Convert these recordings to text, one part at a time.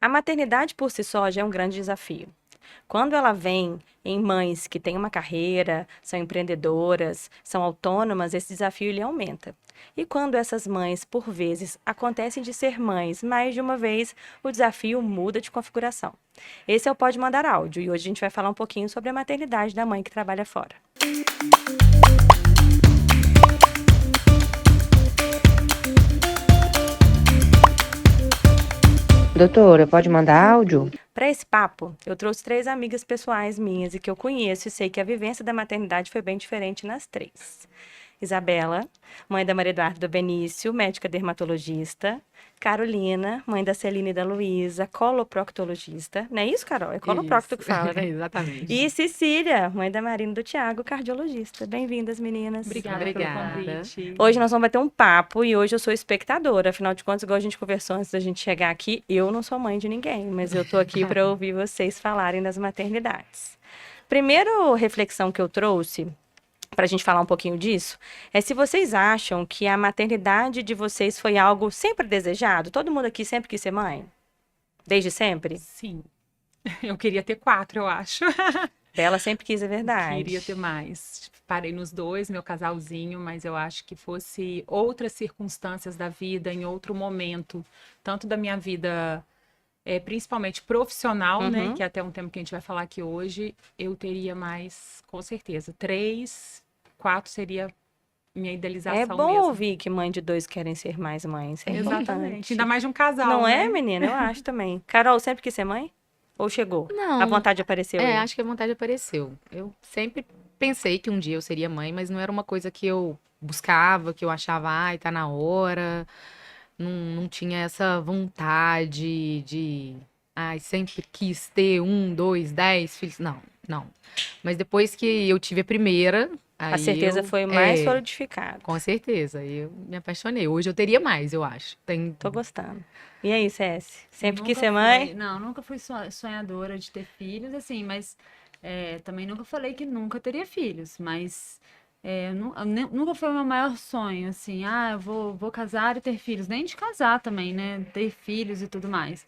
A maternidade por si só já é um grande desafio. Quando ela vem em mães que têm uma carreira, são empreendedoras, são autônomas, esse desafio ele aumenta. E quando essas mães, por vezes, acontecem de ser mães mais de uma vez, o desafio muda de configuração. Esse é o Pode Mandar Áudio e hoje a gente vai falar um pouquinho sobre a maternidade da mãe que trabalha fora. Doutora, pode mandar áudio? Para esse papo, eu trouxe 3 amigas pessoais minhas e que eu conheço e sei que a vivência da maternidade foi bem diferente nas 3. Isabela, mãe da Maria Eduarda Benício, médica dermatologista. Carolina, mãe da Celina e da Luísa, coloproctologista. Não é isso, Carol? É coloprocto Isso, que fala, né? exatamente. E Cecília, mãe da Marina e do Tiago, cardiologista. Bem-vindas, meninas. Obrigada pelo convite. Hoje nós vamos bater um papo e hoje eu sou espectadora. Afinal de contas, igual a gente conversou antes da gente chegar aqui, eu não sou mãe de ninguém, mas eu tô aqui para ouvir vocês falarem das maternidades. Primeira reflexão que eu trouxe para a gente falar um pouquinho disso, é se vocês acham que a maternidade de vocês foi algo sempre desejado? Todo mundo aqui sempre quis ser mãe? Desde sempre? Sim. Eu queria ter 4, eu acho. Bela sempre quis, é verdade. Queria ter mais. Parei nos 2, meu casalzinho, mas eu acho que fosse outras circunstâncias da vida, em outro momento, tanto da minha vida, principalmente profissional, né? Que é até um tema que a gente vai falar aqui hoje, eu teria mais, com certeza. 3, 4 seria minha idealização É bom mesmo. ouvir que mãe de 2 querem ser mais mães. É Exatamente. importante. Ainda mais de um casal, Não né? é, menina? Eu acho também. Carol, sempre quis ser mãe? Ou chegou? Não. A vontade apareceu aí? Acho que a vontade apareceu. Eu sempre pensei que um dia eu seria mãe, mas não era uma coisa que eu buscava, que eu achava, ai, tá na hora. Não tinha essa vontade de, ai, sempre quis ter 1, 2, 10 filhos. Não. Mas depois que eu tive a primeira, A certeza foi mais solidificada. Com certeza. Eu me apaixonei. Hoje eu teria mais, eu acho. Tô gostando. E aí, Cési? Sempre quis Nunca ser mãe? Não, nunca fui sonhadora de ter filhos, assim, mas também nunca falei que nunca teria filhos, mas nunca foi o meu maior sonho, assim, eu vou casar e ter filhos, nem de casar também, né, ter filhos e tudo mais.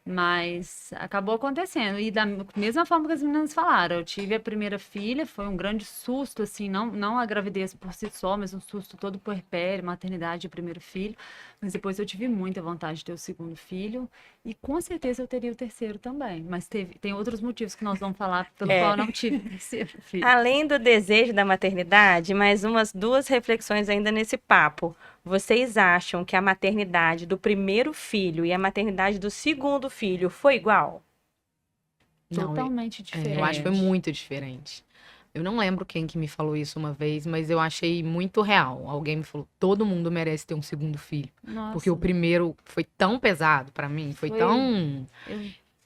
Mas acabou acontecendo. E da mesma forma que as meninas falaram, eu tive a primeira filha, foi um grande susto, assim, não a gravidez por si só, mas um susto todo puerpério, maternidade, primeiro filho. Mas depois eu tive muita vontade de ter o segundo filho. E com certeza eu teria o terceiro também. Mas tem outros motivos que nós vamos falar pelo qual eu não tive o terceiro filho. Além do desejo da maternidade, mais umas 2 reflexões ainda nesse papo. Vocês acham que a maternidade do primeiro filho e a maternidade do segundo filho foi igual? Não, Totalmente diferente. eu acho que foi muito diferente. Eu não lembro quem que me falou isso uma vez, mas eu achei muito real. Alguém me falou, todo mundo merece ter um segundo filho. Nossa. Porque o primeiro foi tão pesado pra mim, foi tão...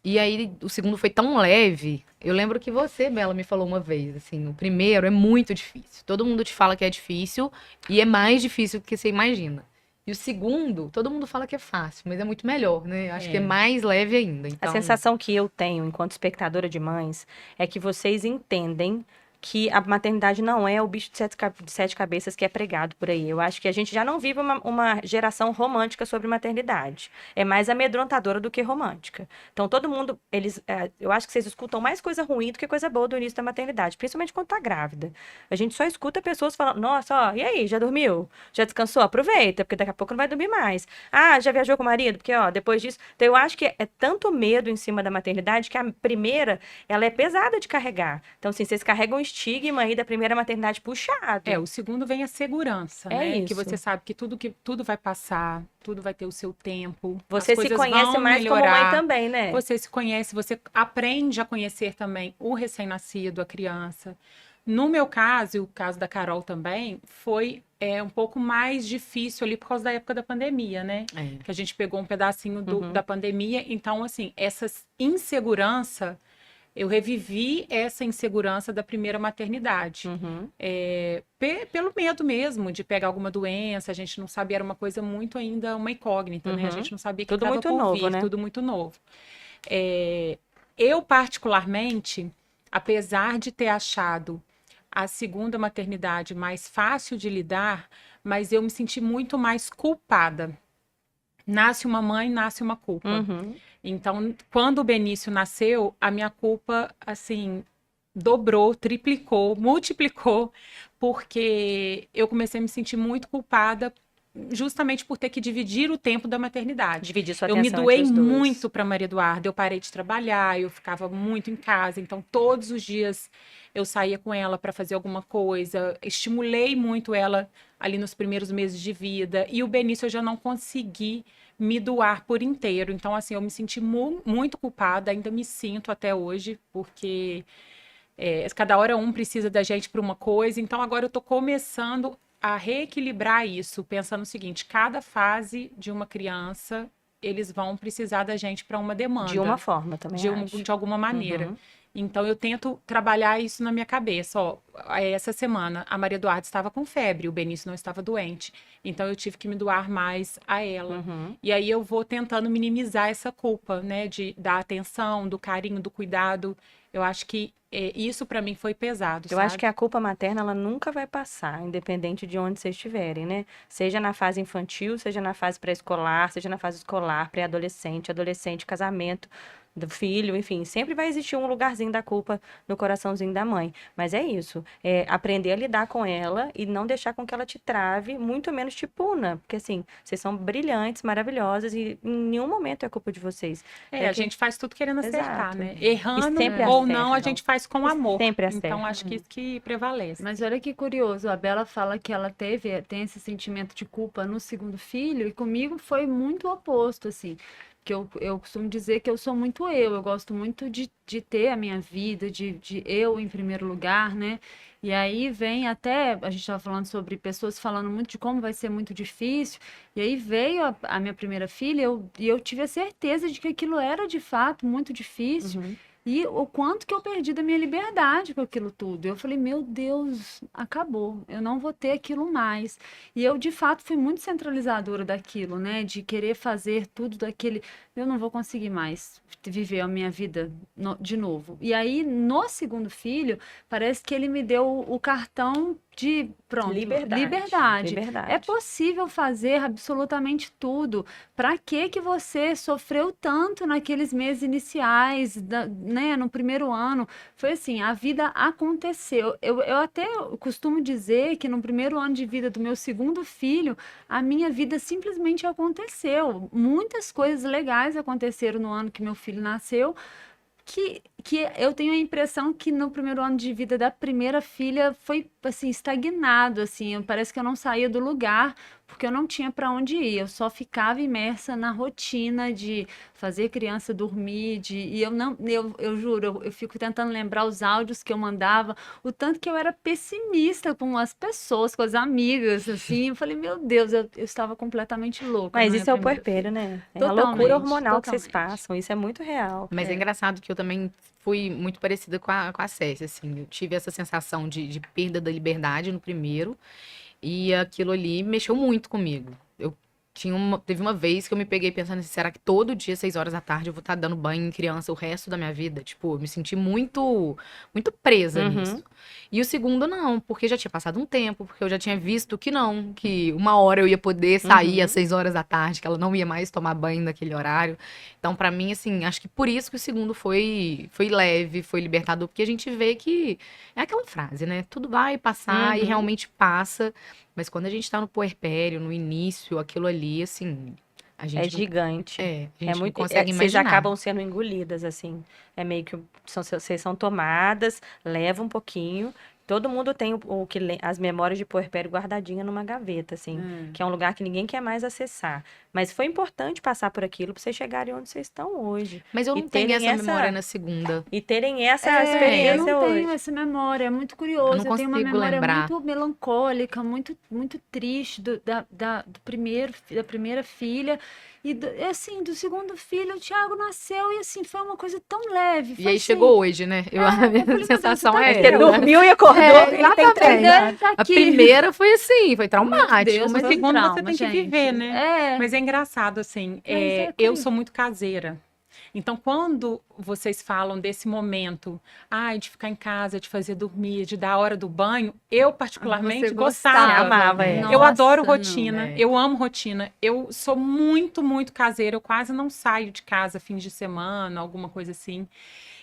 E aí o segundo foi tão leve. Eu lembro que você, Bela, me falou uma vez, assim, o primeiro é muito difícil. Todo mundo te fala que é difícil e é mais difícil do que você imagina. E o segundo, todo mundo fala que é fácil, mas é muito melhor, né? Acho que é mais leve ainda. A Então, sensação que eu tenho enquanto espectadora de mães é que vocês entendem que a maternidade não é o bicho de 7 cabeças que é pregado por aí. Eu acho que a gente já não vive uma geração romântica sobre maternidade. É mais amedrontadora do que romântica. Então, todo mundo, eu acho que vocês escutam mais coisa ruim do que coisa boa do início da maternidade, principalmente quando tá grávida. A gente só escuta pessoas falando, nossa, ó, e aí, já dormiu? Já descansou? Aproveita, porque daqui a pouco não vai dormir mais. Ah, já viajou com o marido? Porque, ó, depois disso... Então, eu acho que é tanto medo em cima da maternidade que a primeira, ela é pesada de carregar. Então, assim, vocês carregam estigma aí da primeira maternidade puxado. O segundo vem a segurança, né? Que você sabe que tudo vai passar, tudo vai ter o seu tempo. Você se conhece mais melhorar. como mãe também, né? Você se conhece, você aprende a conhecer também o recém-nascido, a criança. No meu caso, e o caso da Carol também, foi um pouco mais difícil ali por causa da época da pandemia, né? Que a gente pegou um pedacinho da pandemia. Então, assim, essa insegurança... Eu revivi essa insegurança da primeira maternidade. Pelo medo mesmo de pegar alguma doença, a gente não sabia, era uma coisa muito ainda, uma incógnita, né? A gente não sabia que tudo estava muito por novo, vir, né? tudo muito novo. Eu, particularmente, apesar de ter achado a segunda maternidade mais fácil de lidar, mas eu me senti muito mais culpada. Nasce uma mãe, nasce uma culpa. Então, quando o Benício nasceu, a minha culpa, assim, dobrou, triplicou, multiplicou, porque eu comecei a me sentir muito culpada justamente por ter que dividir o tempo da maternidade. Dividir sua Eu me atenção doei entre os dois. muito para Maria Eduarda, eu parei de trabalhar, eu ficava muito em casa, então todos os dias eu saía com ela para fazer alguma coisa, estimulei muito ela ali nos primeiros meses de vida, e o Benício eu já não consegui me doar por inteiro, então assim, eu me senti muito culpada, ainda me sinto até hoje, porque cada hora um precisa da gente para uma coisa, então agora eu tô começando a reequilibrar isso, pensando o seguinte, cada fase de uma criança, eles vão precisar da gente para uma demanda. De uma forma também, acho. De alguma maneira. Uhum. Então, eu tento trabalhar isso na minha cabeça. Ó, essa semana, a Maria Eduarda estava com febre, o Benício não estava doente. Então, eu tive que me doar mais a ela. Uhum. E aí, eu vou tentando minimizar essa culpa, né? Da atenção, do carinho, do cuidado. Eu acho que isso, para mim, foi pesado, Eu sabe? acho que a culpa materna, ela nunca vai passar, independente de onde vocês estiverem, né? Seja na fase infantil, seja na fase pré-escolar, seja na fase escolar, pré-adolescente, adolescente, casamento do filho, enfim, sempre vai existir um lugarzinho da culpa no coraçãozinho da mãe. Mas é isso, aprender a lidar com ela e não deixar com que ela te trave, muito menos te puna, porque assim, vocês são brilhantes, maravilhosas e em nenhum momento é culpa de vocês. A gente faz tudo querendo acertar, Exato. né? Errando sempre ou não, a acertam. gente faz com amor. Sempre Então, acertam. acho que isso que prevalece. Mas olha que curioso, a Bela fala que ela tem esse sentimento de culpa no segundo filho, e comigo foi muito o oposto, assim. Que eu costumo dizer que eu sou muito eu gosto muito de ter a minha vida, de eu em primeiro lugar, né? E aí vem até, a gente estava falando sobre pessoas falando muito de como vai ser muito difícil, e aí veio a minha primeira filha, e eu tive a certeza de que aquilo era de fato muito difícil. Uhum. E o quanto que eu perdi da minha liberdade com aquilo tudo. Eu falei, meu Deus, acabou. Eu não vou ter aquilo mais. E eu, de fato, fui muito centralizadora daquilo, né? De querer fazer tudo daquele... Eu não vou conseguir mais viver a minha vida de novo. E aí, no segundo filho, parece que ele me deu o cartão de, pronto, liberdade. É possível fazer absolutamente tudo. Para que você sofreu tanto naqueles meses iniciais, né, no primeiro ano? Foi assim, a vida aconteceu. Eu até costumo dizer que no primeiro ano de vida do meu segundo filho, a minha vida simplesmente aconteceu. Muitas coisas legais aconteceram no ano que meu filho nasceu, que eu tenho a impressão que no primeiro ano de vida da primeira filha foi, assim, estagnado, assim, parece que eu não saía do lugar, porque eu não tinha para onde ir, eu só ficava imersa na rotina de fazer criança dormir, e eu juro, eu fico tentando lembrar os áudios que eu mandava, o tanto que eu era pessimista com as pessoas, com as amigas, assim, eu falei, meu Deus, eu estava completamente louca. Mas isso é o puerpério, né? É a loucura hormonal que vocês passam, isso é muito real. Mas é engraçado que eu também fui muito parecida com a Cécia, assim, eu tive essa sensação de perda da liberdade no primeiro, e aquilo ali mexeu muito comigo. Teve uma vez que eu me peguei pensando assim, será que todo dia, 6 horas da tarde, eu vou estar dando banho em criança o resto da minha vida? Tipo, eu me senti muito, muito presa nisso. E o segundo não, porque já tinha passado um tempo, porque eu já tinha visto que não, que uma hora eu ia poder sair às 6 horas da tarde, que ela não ia mais tomar banho naquele horário. Então, pra mim, assim, acho que por isso que o segundo foi leve, foi libertador, porque a gente vê que é aquela frase, né? Tudo vai passar e realmente passa. Mas quando a gente tá no puerpério, no início, aquilo ali, assim, a gente... É gigante. A gente muito, não consegue vocês imaginar. acabam sendo engolidas, assim. É meio que vocês são tomadas, leva um pouquinho. Todo mundo tem as memórias de puerpério guardadinha numa gaveta, assim, que é um lugar que ninguém quer mais acessar. Mas foi importante passar por aquilo para vocês chegarem onde vocês estão hoje. Mas eu não tenho essa memória na segunda. E terem essa experiência hoje. Eu não tenho essa memória, é muito curioso. Eu tenho uma memória lembrar. muito melancólica, muito, muito triste da primeira filha. E assim, do segundo filho, o Thiago nasceu e assim, foi uma coisa tão leve. E aí assim, chegou hoje, né? A minha sensação é Você dormiu e acordou, ele tem 3 anos. A primeira foi assim, foi traumático. Mas segundo trauma, você tem que gente. viver, né? Mas é engraçado, assim, eu sou muito caseira. Então, quando vocês falam desse momento, de ficar em casa, de fazer dormir, de dar a hora do banho, eu particularmente Você gostava. Você amava, é. Eu adoro Nossa, rotina, não. eu amo rotina. Eu sou muito, muito caseira, eu quase não saio de casa fins de semana, alguma coisa assim.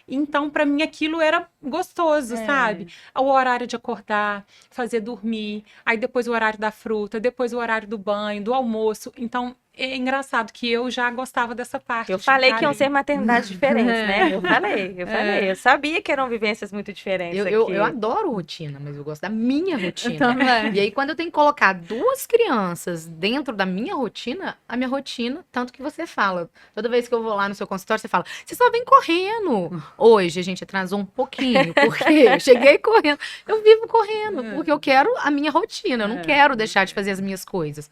Então, para mim, aquilo era gostoso, sabe? O horário de acordar, fazer dormir, aí depois o horário da fruta, depois o horário do banho, do almoço. Então, é engraçado que eu já gostava dessa parte. Eu de falei ficar que iam ali. ser maternidades diferentes, né? Eu falei. Eu sabia que eram vivências muito diferentes aqui. Eu adoro rotina, mas eu gosto da minha rotina. também. E aí, quando eu tenho que colocar duas crianças dentro da minha rotina, a minha rotina, tanto que você fala, toda vez que eu vou lá no seu consultório, você fala, você só vem correndo. Hoje a gente atrasou um pouquinho, porque eu cheguei correndo. Eu vivo correndo, porque eu quero a minha rotina, eu não quero deixar de fazer as minhas coisas.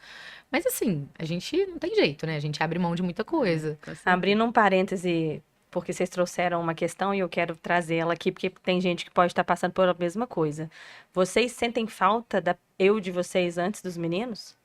Mas assim, a gente não tem jeito, né? A gente abre mão de muita coisa. Abrindo um parêntese, porque vocês trouxeram uma questão e eu quero trazê-la aqui, porque tem gente que pode estar passando por a mesma coisa. Vocês sentem falta da eu de vocês antes dos meninos?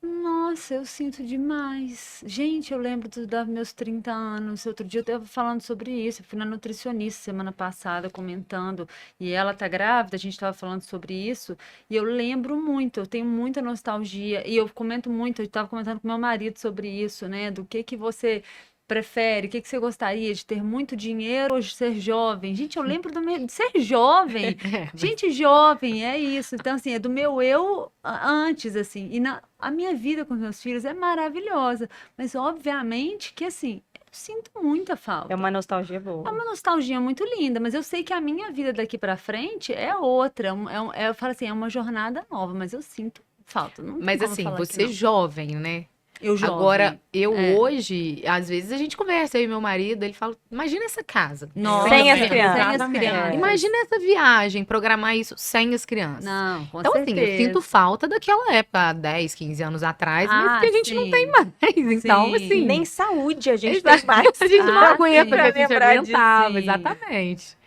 Nossa, eu sinto demais. Gente, eu lembro dos meus 30 anos. Outro dia eu estava falando sobre isso. Eu fui na nutricionista semana passada comentando. E ela tá grávida, a gente estava falando sobre isso. E eu lembro muito, eu tenho muita nostalgia. E eu comento muito, eu estava comentando com meu marido sobre isso, né? Do que você prefere, o que você gostaria de ter muito dinheiro ou de ser jovem? Gente, eu lembro de ser jovem. Gente jovem, é isso. Então, assim, é do meu eu antes, assim. E a minha vida com os meus filhos é maravilhosa. Mas, obviamente, que, assim, eu sinto muita falta. É uma nostalgia boa. É uma nostalgia muito linda, mas eu sei que a minha vida daqui pra frente é outra. Eu falo assim, é uma jornada nova, mas eu sinto falta. Não tem Mas como assim, falar que você não. jovem, né? Eu jovem. Agora, eu É. hoje, às vezes a gente conversa, eu e meu marido, ele fala, imagina essa casa. Nossa, Sem as sem crianças. as crianças. Imagina essa viagem, programar isso sem as crianças. Não, com Então, assim, eu certeza. sinto falta daquela época, há 10, 15 anos atrás, mas que a gente não sim. tem mais. Então, Sim. assim, Nem saúde a gente exato, tem mais. a gente não Ah, aguenta, sim. porque a gente Pra lembrar disso, aguentava, sim. exatamente.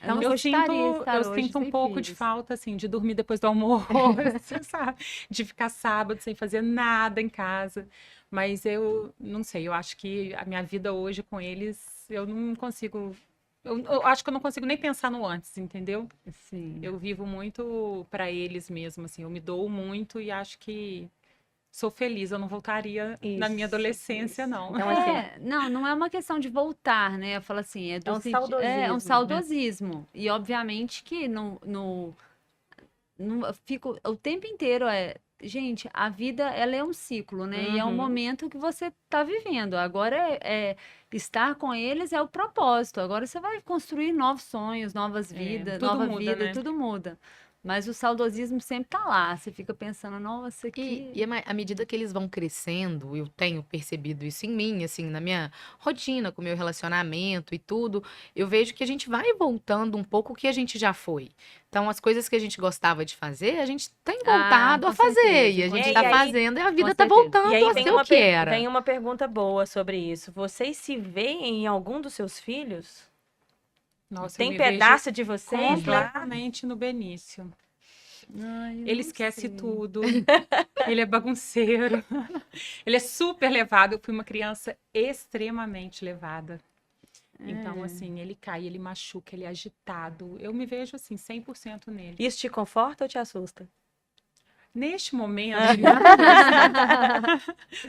Eu não Eu gostaria sinto, de estar eu hoje sinto um sem pouco de filhos. falta, assim, de dormir depois do almoço, sabe? De ficar sábado sem fazer nada em casa. Mas eu não sei, eu acho que a minha vida hoje com eles, eu não consigo. Eu acho que eu não consigo nem pensar no antes, entendeu? Sim. Eu vivo muito para eles mesmo, assim, eu me dou muito e acho que sou feliz. Eu não voltaria na minha Isso, adolescência, isso. não. Então, assim, Não é uma questão de voltar, né? Eu falo assim, É um saudosismo, é um né? saudosismo. E obviamente que eu fico o tempo inteiro gente, a vida ela é um ciclo, né? E é um Uhum. momento que você está vivendo. Agora estar com eles é o propósito. Agora você vai construir novos sonhos, novas vidas, tudo nova muda, vida, né? tudo muda. Mas o saudosismo sempre tá lá. Você fica pensando, nossa, que E à medida que eles vão crescendo, eu tenho percebido isso em mim, assim, na minha rotina, com o meu relacionamento e tudo, eu vejo que a gente vai voltando um pouco o que a gente já foi. Então, as coisas que a gente gostava de fazer, a gente tem voltado com a fazer. certeza, E a com gente certeza. tá E aí- fazendo e a vida com tá certeza. voltando E aí a vem ser o que era. vem uma pergunta boa sobre isso. Vocês se veem em algum dos seus filhos? Nossa, eu Tem me vejo pedaço de vocês lá? completamente no Benício. Ai, eu Ele não esquece sei. tudo. Ele é bagunceiro. Ele é super levado. Eu fui uma criança extremamente levada. Então, assim, ele cai, ele machuca, ele é agitado. Eu me vejo, assim, 100% nele. Isso te conforta ou te assusta? Neste momento,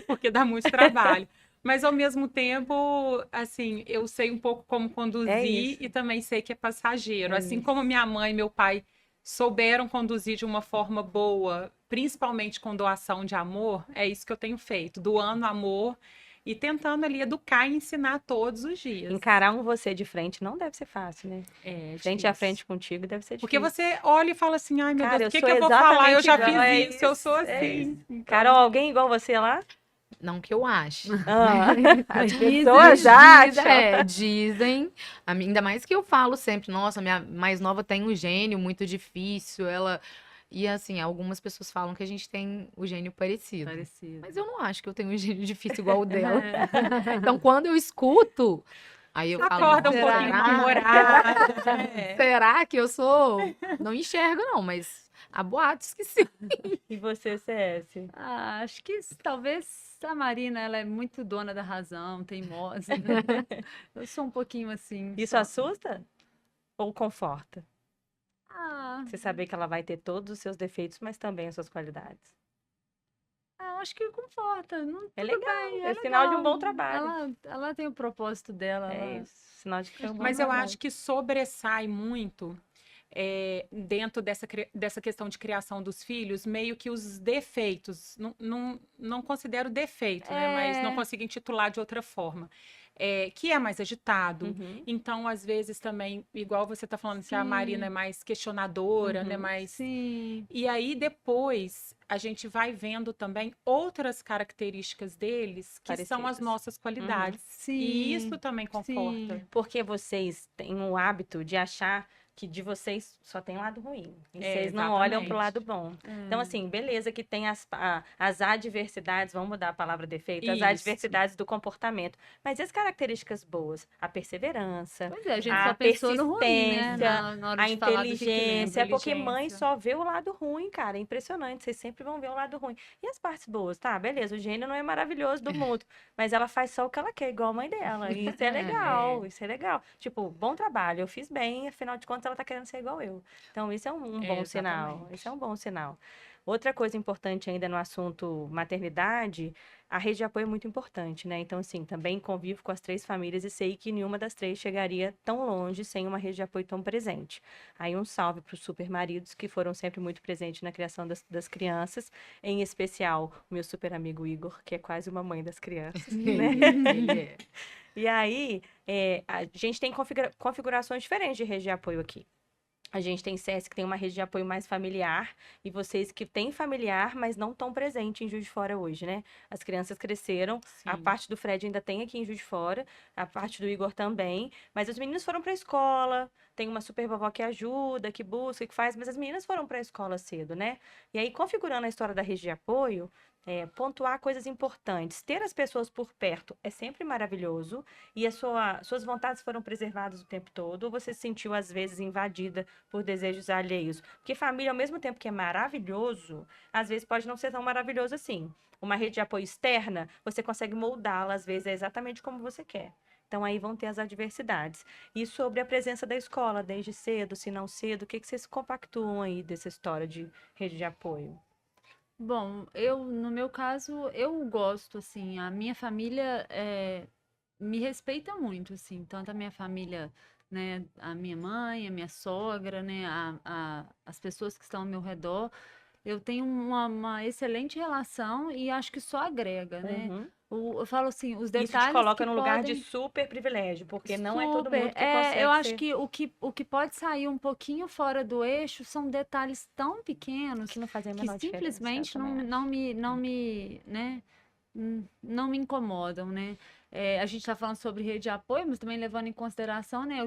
porque dá muito trabalho. Mas, ao mesmo tempo, assim, eu sei um pouco como É conduzir isso. e também sei que é passageiro. É Assim isso. como minha mãe e meu pai souberam conduzir de uma forma boa, principalmente com doação de amor, é isso que eu tenho feito, doando amor e tentando ali educar e ensinar todos os dias. Encarar um você de frente não deve ser fácil, né? É Frente a difícil. frente contigo deve ser Porque difícil. você olha e fala assim, ai meu Cara, Deus, o eu que sou eu vou falar? Eu já exatamente igual, fiz isso, eu sou é assim. Então, Carol, alguém igual você lá? Não que eu ache. Ah, as Dizem, pessoas acham. Dizem. Ainda mais que eu falo sempre, nossa, minha mais nova tem um gênio muito difícil, ela... E assim, algumas pessoas falam que a gente tem o gênio parecido. Parecido. Mas eu não acho que eu tenho um gênio difícil igual o dela. Então, quando eu escuto, aí eu falo, acorda um "Nossa, pouquinho será? mal-humorada. Será que eu sou? Não enxergo, não, mas Há boatos que sim. E você, CS? Ah, acho que talvez a Marina, ela é muito dona da razão, teimosa. Eu sou um pouquinho assim, Isso só. assusta ou conforta? Ah, Você saber que ela vai ter todos os seus defeitos, mas também as suas qualidades. eu acho que conforta. Não, É tudo legal, bem, é é sinal de um legal. bom trabalho. Ela tem o propósito dela. É isso, sinal de que foi um bom Mas eu trabalho. acho que sobressai muito dentro dessa questão de criação dos filhos, meio que os defeitos. Não considero defeito, né? Mas não É, consigo intitular de outra forma. Que é mais agitado. Uhum, Então, às vezes, também, igual você está falando que a Marina é sim, mais questionadora, né? uhum. Mais sim. e aí, depois, a gente vai vendo também outras características deles que são as Parecidas. nossas qualidades. E isso Sim, também conforta. sim. Porque vocês têm o hábito de achar que de vocês só tem lado ruim. E vocês não olham pro Exatamente. lado bom. Então, É. assim, beleza que tem as adversidades, vamos mudar a palavra defeito, as Isso. adversidades do comportamento. Mas e as características boas? A perseverança, Pois é, a gente a só pensou no ruim, né? persistência, Na hora a de falar do que lembra. inteligência. Porque mãe Inteligência. só vê o lado ruim, cara. É impressionante. Vocês sempre vão ver o lado ruim. E as partes boas? Tá, beleza, o gênio não é maravilhoso do mundo. Mas ela faz só o que ela quer, igual a mãe dela. E isso é legal, isso é legal. Tipo, bom trabalho, eu fiz bem, afinal de contas ela tá querendo ser igual eu. Então, isso é um bom sinal. Exatamente. Isso é um bom sinal. Outra coisa importante ainda no assunto maternidade, a rede de apoio é muito importante, né? Então, assim, também convivo com as 3 famílias e sei que nenhuma das 3 chegaria tão longe sem uma rede de apoio tão presente. Aí um salve para os super maridos que foram sempre muito presentes na criação das crianças, em especial o meu super amigo Igor, que é quase uma mãe das crianças, né? Ele é. E aí, a gente tem configurações diferentes de rede de apoio aqui. A gente tem CS que tem uma rede de apoio mais familiar e vocês que têm familiar, mas não estão presentes em Juiz de Fora hoje, né? As crianças cresceram, a Sim. parte do Fred ainda tem aqui em Juiz de Fora, a parte do Igor também, mas os meninos foram para a escola, tem uma super vovó que ajuda, que busca, que faz, mas as meninas foram para a escola cedo, né? E aí, configurando a história da rede de apoio, pontuar coisas importantes. Ter as pessoas por perto é sempre maravilhoso e suas vontades foram preservadas o tempo todo, ou você se sentiu, às vezes, invadida por desejos alheios. Porque família, ao mesmo tempo que é maravilhoso, às vezes pode não ser tão maravilhoso assim. Uma rede de apoio externa, você consegue moldá-la, às vezes, é exatamente como você quer. Então, aí vão ter as adversidades. E sobre a presença da escola, desde cedo, se não cedo, o que vocês compactuam aí dessa história de rede de apoio? Bom, no meu caso, eu gosto, assim, a minha família me respeita muito, assim, tanto a minha família, né, a minha mãe, a minha sogra, né, as pessoas que estão ao meu redor, eu tenho uma excelente relação e acho que só agrega, né? Uhum. Eu falo assim, os Isso te detalhes coloca que num lugar de podem. super privilégio, porque não é todo Super. mundo que Eu consegue acho ser, que o que pode sair um pouquinho fora do eixo são detalhes tão que pequenos não fazem a que menor diferença. Eu simplesmente também acho. né, não me incomodam, né? A gente está falando sobre rede de apoio, mas também levando em consideração, né?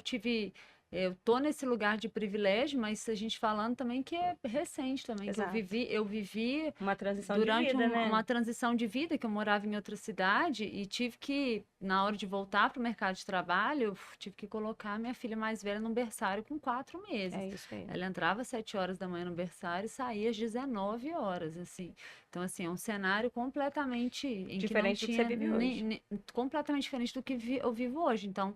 Eu tô nesse lugar de privilégio, mas a gente falando também que é recente também, que Exato. eu vivi Uma transição de durante vida, né? uma transição de vida, que eu morava em outra cidade e tive que, na hora de voltar para o mercado de trabalho, eu tive que colocar minha filha mais velha no berçário com 4 meses. É isso aí. Ela entrava às 7 horas da manhã no berçário e saía às 19 horas, assim. Então, assim, é um cenário completamente em que não Diferente do que você tinha vive hoje. completamente diferente do que eu vivo hoje. Então,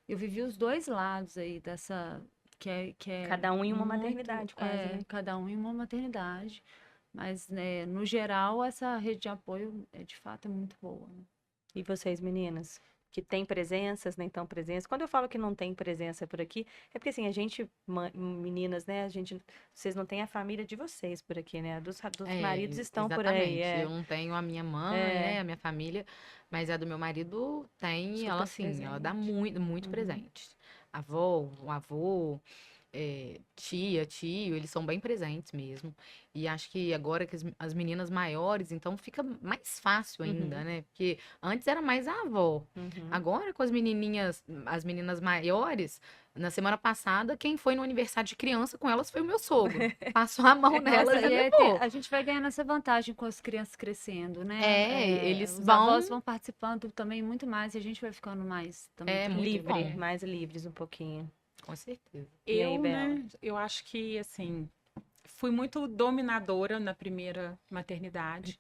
eu vivi os dois lados aí dessa que é Cada um em uma muito, maternidade, quase, né? cada um em uma maternidade. Mas, né, no geral, essa rede de apoio, de fato, é muito boa, né? E vocês, meninas? Que tem presenças, nem tão presenças. Quando eu falo que não tem presença por aqui, é porque assim, a gente, meninas, né? Vocês não têm a família de vocês por aqui, né? Dos maridos estão por aí, Exatamente. Eu não tenho a minha mãe, é né, a minha família, mas a do meu marido tem, ela super assim, ela dá presente. muito, muito Uhum. presente. Avó, o avô, tia, tio, eles são bem presentes mesmo. E acho que agora que as meninas maiores, então fica mais fácil ainda, Uhum. né? Porque antes era mais a avó. Uhum. Agora com as meninas maiores, na semana passada, quem foi no aniversário de criança com elas foi o meu sogro. Passou a mão nelas e levou. A gente vai ganhando essa vantagem com as crianças crescendo, né? Eles Os vão. avós vão participando também muito mais e a gente vai ficando mais também É muito Livre, bom, mais livres um pouquinho. com certeza. E aí, Eu, Bela? né, eu acho que, assim, fui muito dominadora na primeira maternidade.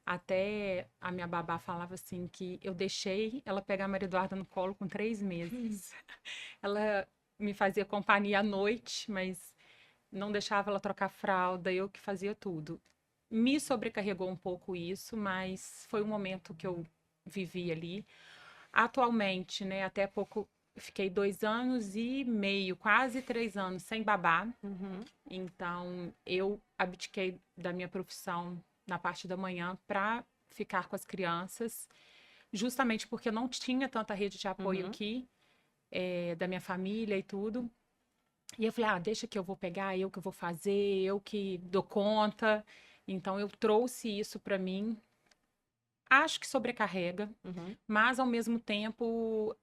Até a minha babá falava assim que eu deixei ela pegar a Maria Eduarda no colo com 3 meses. Ela me fazia companhia à noite, mas não deixava ela trocar fralda, eu que fazia tudo. Me sobrecarregou um pouco isso, mas foi um momento que eu vivi ali. Atualmente, né, até pouco, fiquei 2 anos e meio, quase 3 anos sem babá. Uhum. Então, eu abdiquei da minha profissão na parte da manhã para ficar com as crianças, justamente porque eu não tinha tanta rede de apoio Uhum. aqui, da minha família e tudo. E eu falei, deixa que eu vou pegar, eu que vou fazer, eu que dou conta. Então, eu trouxe isso para mim. Acho que sobrecarrega, Uhum. mas ao mesmo tempo,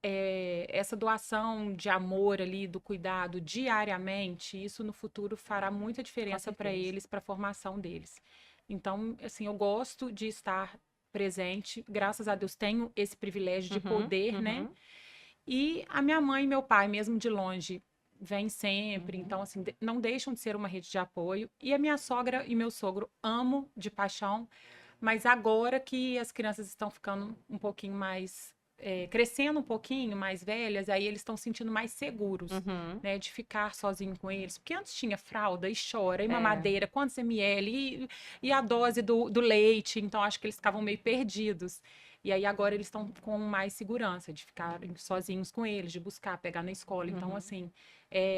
essa doação de amor ali, do cuidado diariamente, isso no futuro fará muita diferença para certeza. eles, para a formação deles. Então, assim, eu gosto de estar presente, graças a Deus tenho esse privilégio de Uhum. poder, né? Uhum. E a minha mãe e meu pai, mesmo de longe, vêm sempre, Uhum. então, assim, não deixam de ser uma rede de apoio. E a minha sogra e meu sogro amo de paixão, mas agora que as crianças estão ficando um pouquinho mais, crescendo um pouquinho, mais velhas, aí eles estão se sentindo mais seguros, Uhum. né, de ficar sozinho com eles. Porque antes tinha fralda e chora, e É. mamadeira, quantos ml, e a dose do leite, então acho que eles ficavam meio perdidos. E aí agora eles estão com mais segurança de ficarem sozinhos com eles, de buscar, pegar na escola. Então, Uhum. assim,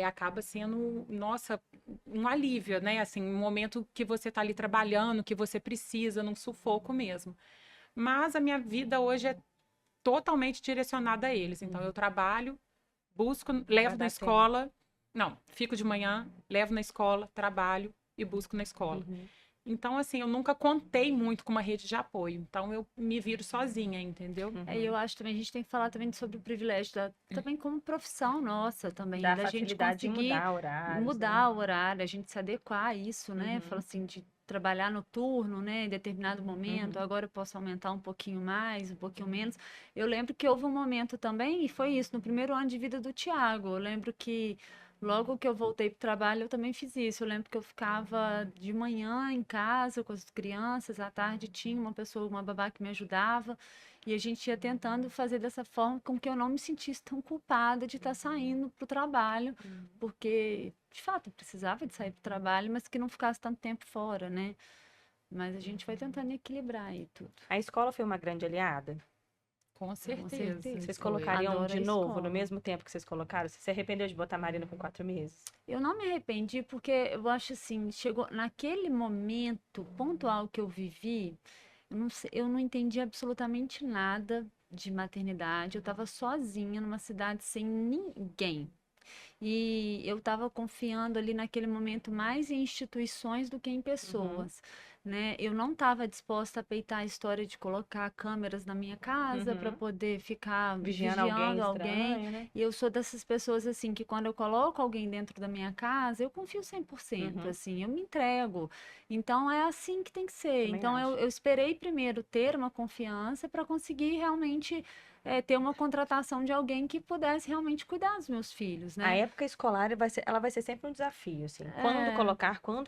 acaba sendo, nossa, um alívio, né? Assim, um momento que você está ali trabalhando, que você precisa, num sufoco mesmo. Mas a minha vida hoje é totalmente direcionada a eles. Então, eu trabalho, busco, levo na dar escola. Não, fico de manhã, levo na escola, trabalho e busco na escola. Uhum. Então, assim, eu nunca contei muito com uma rede de apoio. Então, eu me viro sozinha, entendeu? E eu acho também, a gente tem que falar também sobre o privilégio também como profissão nossa também, Dá da gente facilidade de conseguir mudar horários, né? mudar o horário, a gente se adequar a isso, né? Uhum. Fala assim, de trabalhar noturno, né? Em determinado momento, Uhum. agora eu posso aumentar um pouquinho mais, um pouquinho menos. Eu lembro que houve um momento também, e foi isso, no primeiro ano de vida do Tiago. Eu lembro que logo que eu voltei para o trabalho, eu também fiz isso. Eu lembro que eu ficava de manhã em casa com as crianças, à tarde tinha uma pessoa, uma babá que me ajudava. E a gente ia tentando fazer dessa forma com que eu não me sentisse tão culpada de estar saindo para o trabalho, porque, de fato, eu precisava de sair para o trabalho, mas que não ficasse tanto tempo fora, né? Mas a gente vai tentando equilibrar aí tudo. A escola foi uma grande aliada? Com Com certeza. certeza. Vocês Foi. colocariam Adoro de a novo, no escola. mesmo tempo que vocês colocaram? Você se arrependeu de botar a Marina com 4 meses? Eu não me arrependi porque eu acho assim, chegou naquele momento pontual que eu vivi, eu não entendi absolutamente nada de maternidade. Eu estava sozinha numa cidade sem ninguém. E eu estava confiando ali naquele momento mais em instituições do que em Uhum. pessoas, né? Eu não estava disposta a peitar a história de colocar câmeras na minha casa para Uhum. poder ficar Vigiando vigiando alguém alguém. estranho, né? E eu sou dessas pessoas assim que quando eu coloco alguém dentro da minha casa, eu confio 100%, Uhum. assim, eu me entrego. Então é assim que tem que ser. Também Então acho. eu esperei primeiro ter uma confiança para conseguir realmente ter uma contratação de alguém que pudesse realmente cuidar dos meus filhos, A né? época escolar ela vai ser sempre um desafio, assim. É, Quando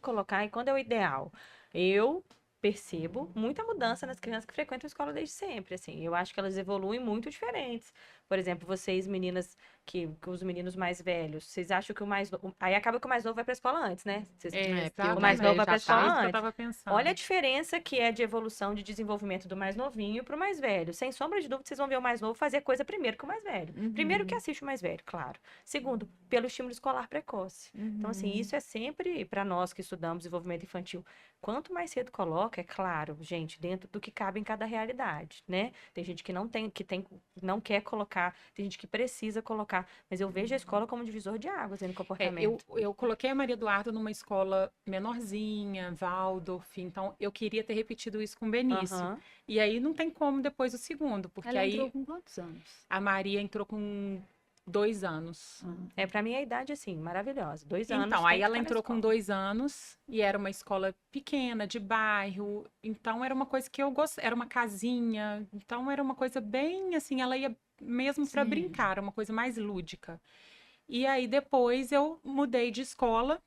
colocar e quando é o ideal. Eu percebo muita mudança nas crianças que frequentam a escola desde sempre, assim. Eu acho que elas evoluem muito diferentes. Por exemplo, vocês, meninas, que os meninos mais velhos, vocês acham que o mais novo. Aí acaba que o mais novo vai pra escola antes, né? Porque O o mais mais novo velho vai pra já escola tá. Isso que eu antes. tava pensando. Olha a diferença que é de evolução, de desenvolvimento do mais novinho pro mais velho. Sem sombra de dúvida, vocês vão ver o mais novo fazer coisa primeiro que o mais velho. Primeiro que uhum, assiste o mais velho, claro. Segundo, pelo estímulo escolar precoce. Então, assim, uhum. isso é sempre, para nós que estudamos desenvolvimento infantil, quanto mais cedo coloca, é claro, gente, dentro do que cabe em cada realidade, né? Tem gente que não quer colocar, tem gente que precisa colocar, mas eu vejo a escola como um divisor de águas aí no Eu, comportamento. eu coloquei a Maria Eduarda numa escola menorzinha, Waldorf, então eu queria ter repetido isso com o Benício. Aham. E aí não tem como depois o segundo, porque Ela entrou aí com quantos anos? a Maria entrou com 2 anos. É, para mim a idade, assim, maravilhosa. 2 anos Então, tem aí que ela estar na entrou com escola. 2 anos e era uma escola pequena, de bairro. Então, era uma coisa que eu gostei. Era uma casinha. Então, era uma coisa bem assim. Ela ia mesmo para Sim. brincar, era uma coisa mais lúdica. E aí, depois, eu mudei de escola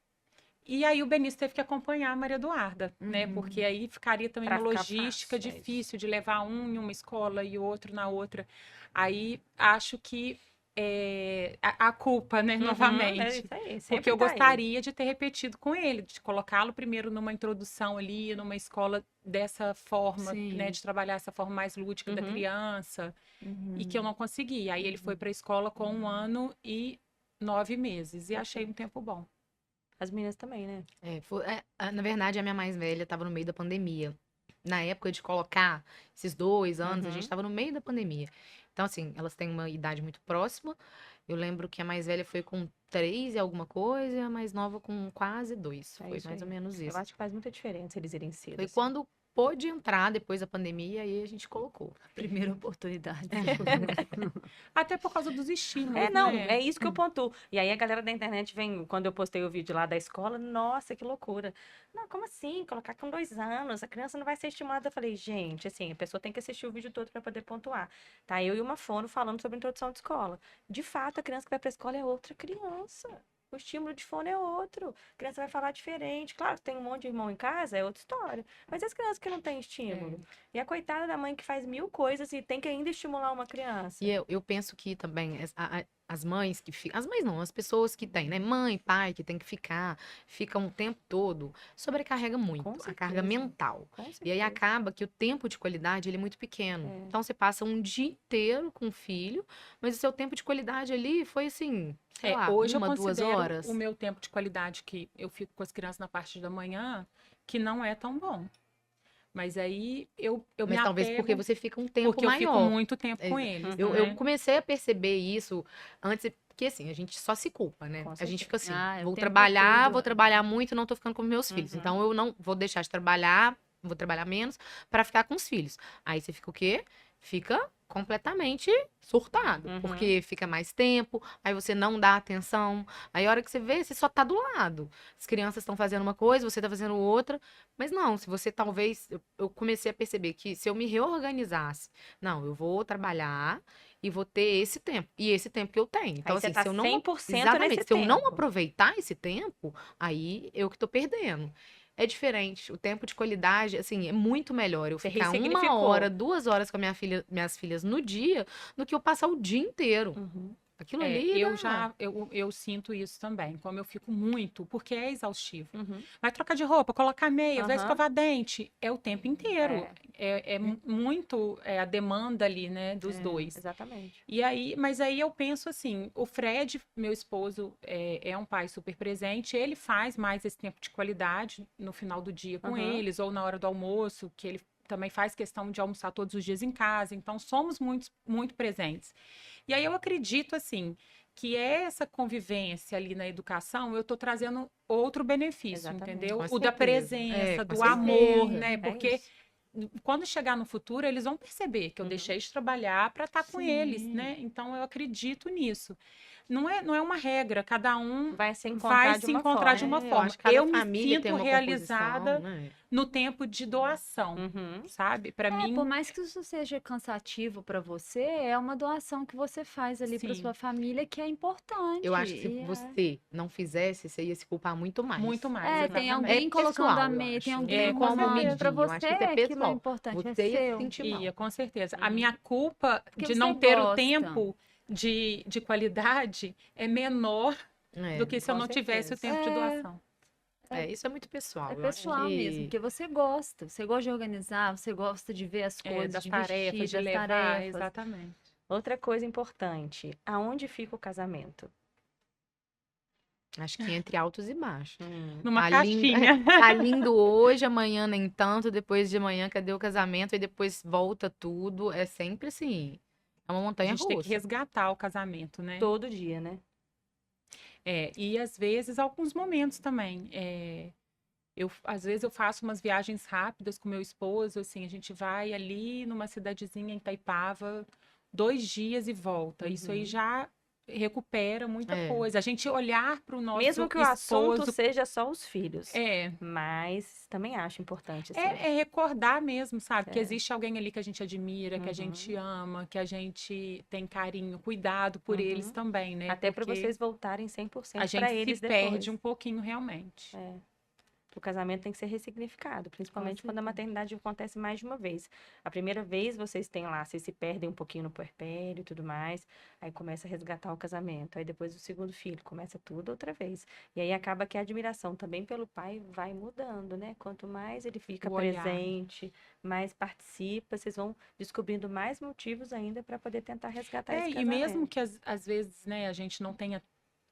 E aí o Benício teve que acompanhar a Maria Eduarda, né? Porque aí ficaria também Pra uma ficar logística fácil, é difícil de levar um em uma escola e outro na outra. Aí acho que a culpa, né, É novamente. isso aí, Porque sempre eu tá aí. gostaria de ter repetido com ele, de colocá-lo primeiro numa introdução ali, numa escola dessa forma, Sim. né, de trabalhar essa forma mais lúdica da criança, e que eu não consegui. Aí ele foi para a escola com 1 ano e 9 meses, e achei um tempo bom. As meninas também, né? Na verdade, a minha mais velha estava no meio da pandemia. Na época de colocar esses 2 anos, a gente estava no meio da pandemia. Então, assim, elas têm uma idade muito próxima. Eu lembro que a mais velha foi com 3 e alguma coisa, e a mais nova com quase 2. É Foi isso mais ou aí. menos Eu isso. acho que faz muita diferença eles irem cedo. Foi assim. quando pôde entrar depois da pandemia, aí a gente colocou. Primeira oportunidade. Até por causa dos estímulos, É, não, né? é isso que eu pontuo. E aí a galera da internet vem, quando eu postei o vídeo lá da escola, nossa, que loucura. Não, como assim? Colocar com 2 anos, a criança não vai ser estimulada. Eu falei, gente, assim, a pessoa tem que assistir o vídeo todo para poder pontuar. Tá, eu e uma fono falando sobre introdução de escola. De fato, a criança que vai pra escola é outra criança. O estímulo de fono é outro. A criança vai falar diferente. Claro, tem um monte de irmão em casa, é outra história. Mas e as crianças que não têm estímulo? E a coitada da mãe que faz 1000 coisas e tem que ainda estimular uma criança. E eu penso que também as mães que ficam. As mães não, as pessoas que têm, né? Mãe, pai, que tem que ficam o tempo todo, sobrecarrega muito Com a carga certeza. mental. Com E aí certeza. acaba que o tempo de qualidade ele é muito pequeno. É. Então você passa um dia inteiro com o filho, mas o seu tempo de qualidade ali foi assim, sei lá, Hoje eu 1, 2 considero horas. o meu tempo de qualidade que eu fico com as crianças na parte da manhã, que não é tão bom. Mas aí eu me Mas talvez apego porque você fica um tempo porque eu fico maior. muito tempo com É, eles, Eu né? comecei a perceber isso antes, porque assim, a gente só se culpa, né? Com A gente fica assim, Ah, é o vou tempo trabalhar, todo. vou trabalhar muito, não tô ficando com meus filhos. Então eu não vou deixar de trabalhar, vou trabalhar menos para ficar com os filhos. Aí você fica o quê? Fica completamente surtado, porque fica mais tempo, aí você não dá atenção, aí a hora que você vê, você só tá do lado. As crianças estão fazendo uma coisa, você tá fazendo outra, mas não, se você talvez, eu comecei a perceber que se eu me reorganizasse, não, eu vou trabalhar e vou ter esse tempo, e esse tempo que eu tenho. Então, Aí você assim, tá se eu não, 100% exatamente, nesse se eu não tempo. aproveitar esse tempo, aí eu que tô perdendo. É diferente. O tempo de qualidade, assim, é muito melhor eu Você ficar 1 ressignificou. hora, 2 horas com a minhas filhas no dia do que eu passar o dia inteiro. Aquilo ali Eu sinto isso também, como eu fico muito, porque é exaustivo. Uhum. Vai trocar de roupa, colocar meia, vai Aham. escovar dente, é o tempo inteiro. Muito a demanda ali, né, dos dois. Exatamente. E aí, mas aí eu penso assim, o Fred, meu esposo, é um pai super presente, ele faz mais esse tempo de qualidade no final do dia com eles, ou na hora do almoço, que ele também faz questão de almoçar todos os dias em casa, então somos muito presentes. E aí eu acredito, assim, que essa convivência ali na educação, eu tô trazendo outro benefício, Exatamente. entendeu? Com O da certeza. presença, Com do amor, certeza. né? É Porque isso. quando chegar no futuro, eles vão perceber que eu deixei de trabalhar para estar com eles, né? Então eu acredito nisso. Não é uma regra, cada um Vai se encontrar vai de se uma encontrar de forma. uma Eu forma. acho que cada Eu me família tem sinto uma realizada composição, né? no tempo de doação, Uhum. sabe? Para mim, Por mais que isso seja cansativo para você, é uma doação que você faz ali para Sim. sua família que é importante. Eu acho que se e você não fizesse, você ia se culpar muito mais. muito mais. tem exatamente. alguém É colocando pessoal, a eu meia, tem acho. alguém É, com arrumando certeza. para Eu acho você, que isso é aquilo é pessoal. importante, é Você ia se seu. sentir mal. Ia, com certeza. A minha culpa Porque de você não ter o gosta. tempo de qualidade é menor É, do que se eu com não tivesse o certeza. tempo de doação. isso é muito pessoal. É Eu acho pessoal mesmo, que- porque você gosta de organizar, você gosta de ver as coisas, Das de tarefas, vestir, de das levar, tarefas. exatamente. Outra coisa importante, aonde fica o casamento? Acho que entre altos e baixos. Numa Tá lindo, caixinha. tá lindo hoje, amanhã nem tanto, depois de amanhã cadê o casamento? E depois volta tudo. É sempre assim. É uma A montanha gente tem que russa. resgatar o casamento, né? Todo dia, né? E às vezes, alguns momentos também. Às vezes eu faço umas viagens rápidas com meu esposo, assim, a gente vai ali numa cidadezinha em Itaipava, 2 dias e volta. Isso aí já recupera muita É. coisa. A gente olhar para o nosso Mesmo que o assunto esposo seja só os filhos. é, Mas também acho importante, assim. é recordar mesmo, sabe? Que É. existe alguém ali que a gente admira, que a gente ama, que a gente tem carinho, cuidado por eles também, né? Até para Porque vocês voltarem 100% a para gente eles se perde depois. um pouquinho realmente. É. O casamento tem que ser ressignificado, principalmente quando a maternidade acontece mais de uma vez. A primeira vez vocês têm lá, vocês se perdem um pouquinho no puerpério e tudo mais, aí começa a resgatar o casamento. Aí depois o segundo filho, começa tudo outra vez. E aí acaba que a admiração também pelo pai vai mudando, né? Quanto mais ele fica O olhar. presente, mais participa, vocês vão descobrindo mais motivos ainda para poder tentar resgatar esse E casamento. mesmo que às vezes, né, a gente não tenha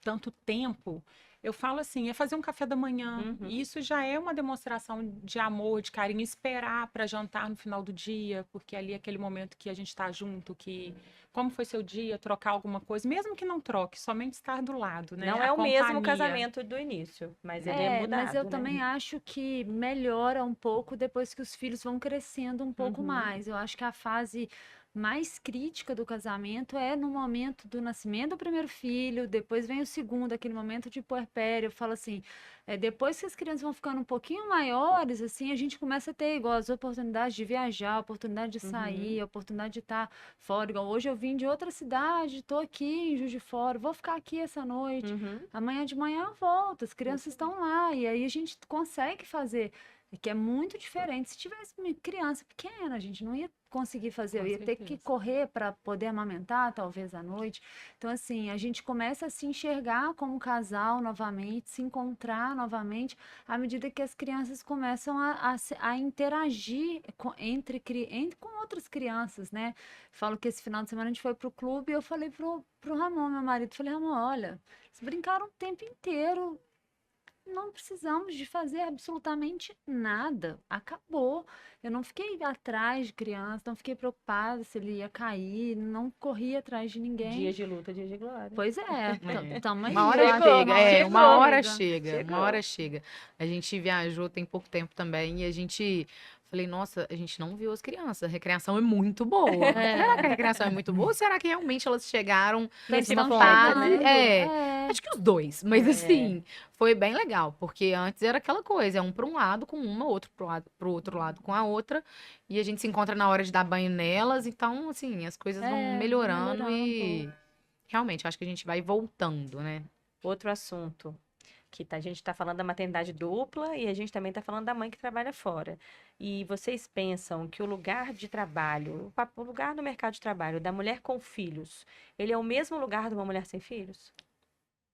tanto tempo, eu falo assim, é fazer um café da manhã. E isso já é uma demonstração de amor, de carinho, esperar para jantar no final do dia, porque ali é aquele momento que a gente está junto, que como foi seu dia, trocar alguma coisa, mesmo que não troque, somente estar do lado, né? Não A é o mesmo companhia. casamento do início, mas ele é mudado, Mas eu né? também acho que melhora um pouco depois que os filhos vão crescendo um pouco mais. Eu acho que a fase mais crítica do casamento é no momento do nascimento do primeiro filho, depois vem o segundo, aquele momento de puerpério. Eu falo assim, depois que as crianças vão ficando um pouquinho maiores, assim, a gente começa a ter igual as oportunidades de viajar, a oportunidade de sair, a oportunidade de estar fora. Igual hoje eu vim de outra cidade, tô aqui em Juiz de Fora, vou ficar aqui essa noite. Amanhã de manhã eu volto, as crianças estão lá, e aí a gente consegue fazer, que é muito diferente. Se tivesse uma criança pequena, a gente não ia conseguir fazer, Com eu ia ter que certeza. correr para poder amamentar, talvez à noite. Então, assim, a gente começa a se enxergar como casal novamente, se encontrar novamente, à medida que as crianças começam a interagir com outras crianças, né? Falo que esse final de semana a gente foi pro clube e eu falei pro Ramon, meu marido, falei, Ramon, olha, eles brincaram o tempo inteiro, não precisamos de fazer absolutamente nada. Acabou. Eu não fiquei atrás de criança, não fiquei preocupada se ele ia cair, não corri atrás de ninguém. Dias de luta, dias de glória. Pois é, tamo aí. Uma hora eu acho. chega, uma hora chega. chega, uma hora chega. A gente viajou tem pouco tempo também e a gente falei, nossa, a gente não viu as crianças. A recreação é muito boa. Será que a recreação é muito boa ou será que realmente elas chegaram Nesse numa ponto, fase? né? Acho que os dois, mas assim, foi bem legal, porque antes era aquela coisa, um para um lado com uma, outro pro outro lado com a outra, e a gente se encontra na hora de dar banho nelas, então assim, as coisas vão melhorando e realmente acho que a gente vai voltando, né? Outro assunto, que a gente está falando da maternidade dupla e a gente também está falando da mãe que trabalha fora. E vocês pensam que o lugar de trabalho, o lugar no mercado de trabalho da mulher com filhos, ele é o mesmo lugar de uma mulher sem filhos?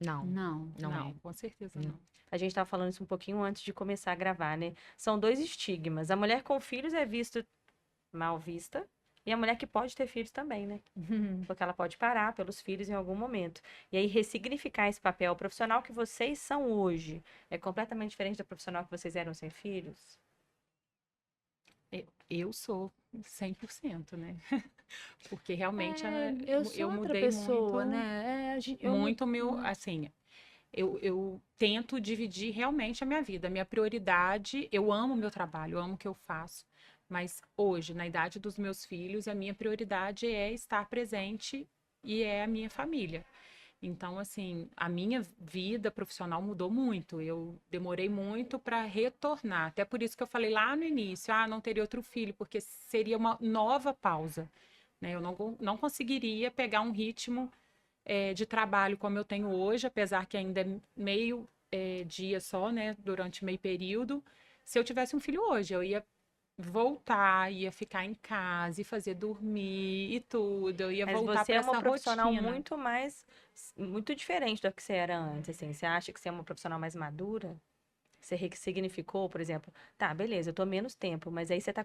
Não, Não. não é. Com certeza não. A gente estava falando isso um pouquinho antes de começar a gravar, né? São dois estigmas. A mulher com filhos é vista mal vista. E a mulher que pode ter filhos também, né? Porque ela pode parar pelos filhos em algum momento. E aí, ressignificar esse papel. O profissional que vocês são hoje é completamente diferente do profissional que vocês eram sem filhos? Eu sou 100%, né? Porque realmente Eu sou eu outra mudei pessoa, muito, né? muito meu, assim, eu tento dividir realmente a minha vida, a minha prioridade, eu amo o meu trabalho, eu amo o que eu faço, mas hoje, na idade dos meus filhos, a minha prioridade é estar presente e é a minha família. Então, assim, a minha vida profissional mudou muito. Eu demorei muito para retornar. Até por isso que eu falei lá no início, não teria outro filho, porque seria uma nova pausa, né? Eu não conseguiria pegar um ritmo de trabalho como eu tenho hoje, apesar que ainda é meio dia só, né? Durante meio período. Se eu tivesse um filho hoje, eu ia voltar, ia ficar em casa e fazer dormir e tudo. Eu ia Mas voltar você para é uma essa profissional rotina. muito diferente do que você era antes, assim. Você acha que você é uma profissional mais madura? Você ressignificou, por exemplo, tá, beleza, eu tô menos tempo, mas aí você tá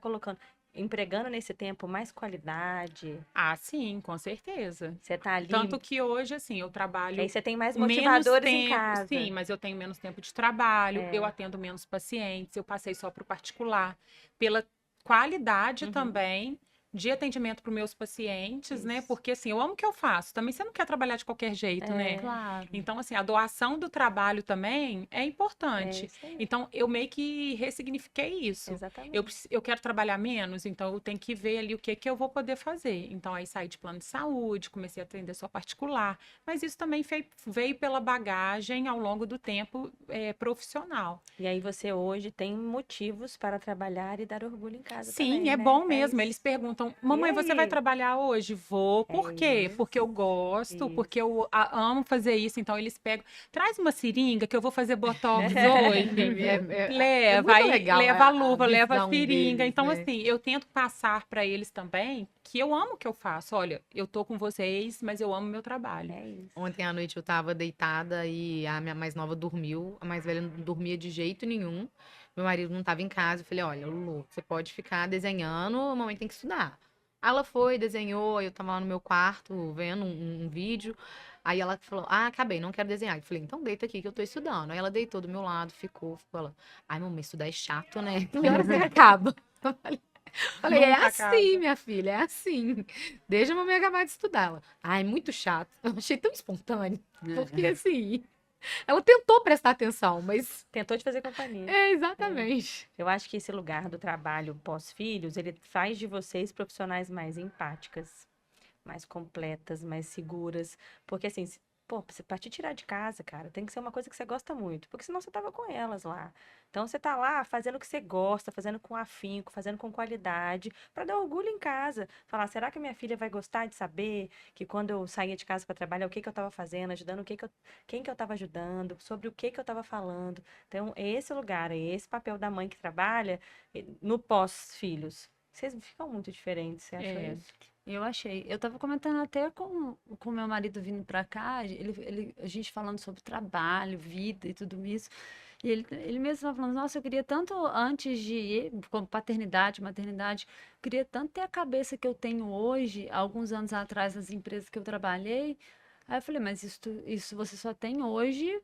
empregando nesse tempo mais qualidade. Ah, sim, com certeza. Você tá ali, Tanto que hoje, assim, eu que trabalho aí você tem mais menos motivadores em tempo, casa. sim, mas eu tenho menos tempo de trabalho, eu atendo menos pacientes, eu passei só para o particular. Pela qualidade também, de atendimento para os meus pacientes, né? Isso. Porque, assim, eu amo o que eu faço. Também você não quer trabalhar de qualquer jeito, né? Claro. Então, assim, a doação do trabalho também é É importante. isso aí. Então, eu meio que ressignifiquei isso. Exatamente. Eu quero trabalhar menos, então eu tenho que ver ali o que que eu vou poder fazer. Então, aí saí de plano de saúde, comecei a atender só particular. Mas isso também veio pela bagagem ao longo do tempo profissional. E aí você hoje tem motivos para trabalhar e dar orgulho em casa Sim, também, é né? bom É mesmo. isso. Eles perguntam, mamãe, você vai aí? trabalhar hoje? Vou. Por É quê? isso. Porque eu gosto, Isso. porque eu amo fazer isso. Então eles pegam, traz uma seringa que eu vou fazer botox hoje. É Leva, muito aí legal leva a luva, leva a visão seringa. deles, Então, né? assim, eu tento passar para eles também que eu amo o que eu faço. Olha, eu tô com vocês, mas eu amo meu trabalho. É isso. Ontem à noite eu tava deitada e a minha mais nova dormiu, a mais velha não dormia de jeito nenhum. Meu marido não tava em casa. Eu falei: olha, Lulu, você pode ficar desenhando, a mamãe tem que estudar. Aí ela foi, desenhou, aí eu tava lá no meu quarto vendo um vídeo. Aí ela falou: ah, acabei, não quero desenhar. Eu falei: então deita aqui que eu tô estudando. Aí ela deitou do meu lado, ficou ela: ai, mamãe, estudar é chato, né? Que horas que acaba? Falei, é Nunca assim, acaba. minha filha, é assim. Deixa a mamãe acabar de estudar. Ela, ai, muito chato. Eu achei tão espontâneo. Porque, assim, ela tentou prestar atenção, mas... Tentou te fazer companhia. É, exatamente. Eu acho que esse lugar do trabalho pós-filhos, ele faz de vocês profissionais mais empáticas, mais completas, mais seguras. Porque assim, pô, pra te tirar de casa, cara, tem que ser uma coisa que você gosta muito, porque senão você tava com elas lá. Então você tá lá fazendo o que você gosta, fazendo com afinco, fazendo com qualidade, pra dar orgulho em casa. Falar, será que minha filha vai gostar de saber que quando eu saía de casa para trabalhar, o que que eu tava fazendo, ajudando quem que eu tava ajudando, sobre o que que eu tava falando. Então, é esse lugar, é esse papel da mãe que trabalha no pós-filhos. Vocês ficam muito diferentes, você achou É. isso? Eu achei. Eu tava comentando até com meu marido vindo pra cá, a gente falando sobre trabalho, vida e tudo isso. E ele mesmo tava falando, nossa, eu queria tanto, antes de ir, como paternidade, maternidade, eu queria tanto ter a cabeça que eu tenho hoje, alguns anos atrás, nas empresas que eu trabalhei. Aí eu falei, mas isso você só tem hoje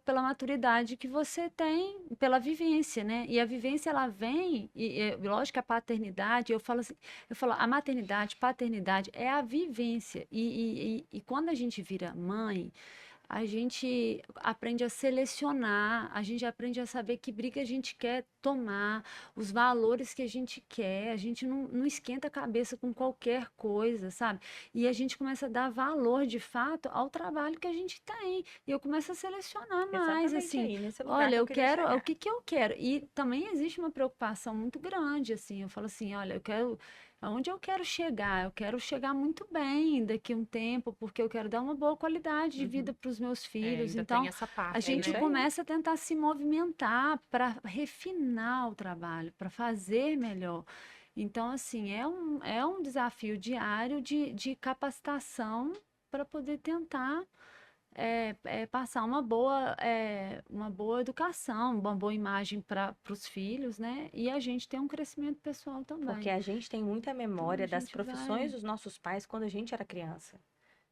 pela maturidade que você tem, pela vivência, né? E a vivência, ela vem, lógico que a paternidade, eu falo assim, eu falo, a maternidade, paternidade é a vivência. E quando a gente vira mãe, a gente aprende a selecionar, a gente aprende a saber que briga a gente quer tomar, os valores que a gente quer, a gente não esquenta a cabeça com qualquer coisa, sabe? E a gente começa a dar valor, de fato, ao trabalho que a gente tem. E eu começo a selecionar mais, Exatamente assim, aí, nesse lugar olha, que eu eu queria quero, o chegar. que que eu quero? E também existe uma preocupação muito grande, assim, eu falo assim, olha, eu quero aonde eu quero chegar? Eu quero chegar muito bem daqui a um tempo, porque eu quero dar uma boa qualidade de vida para os meus filhos. Ainda Então, tem essa a parte, gente isso né? aí. começa a tentar se movimentar para refinar o trabalho, para fazer melhor. Então, assim, é um desafio diário de capacitação para poder tentar passar uma boa educação, uma boa imagem para os filhos, né? E a gente tem um crescimento pessoal Porque também. a gente tem muita Então, a memória das gente profissões vai. dos nossos pais quando a gente era criança.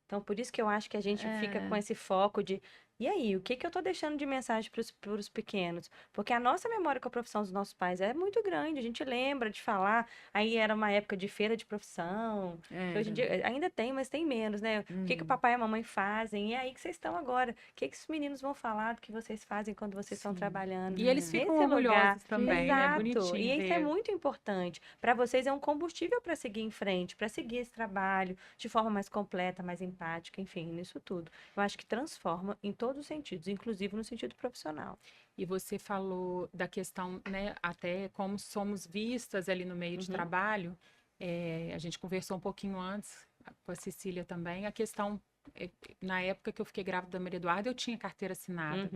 Então, por isso que eu acho que a gente fica com esse foco de, e aí, o que que eu tô deixando de mensagem para os pequenos? Porque a nossa memória com a profissão dos nossos pais é muito grande, a gente lembra de falar, aí era uma época de feira de profissão, que hoje em dia ainda tem, mas tem menos, né? O que que o papai e a mamãe fazem? E é aí que vocês estão agora? O que que os meninos vão falar do que vocês fazem quando vocês estão trabalhando? E eles ficam Nesse lugar, orgulhosos também, né? exato. Bonitinho E isso é ver. muito importante. Para vocês é um combustível para seguir em frente, para seguir esse trabalho de forma mais completa, mais empática, enfim, nisso tudo. Eu acho que transforma em todos os sentidos, inclusive no sentido profissional. E você falou da questão, né, até como somos vistas ali no meio de trabalho. A gente conversou um pouquinho antes com a Cecília também. A questão, na época que eu fiquei grávida da Maria Eduarda, eu tinha carteira assinada.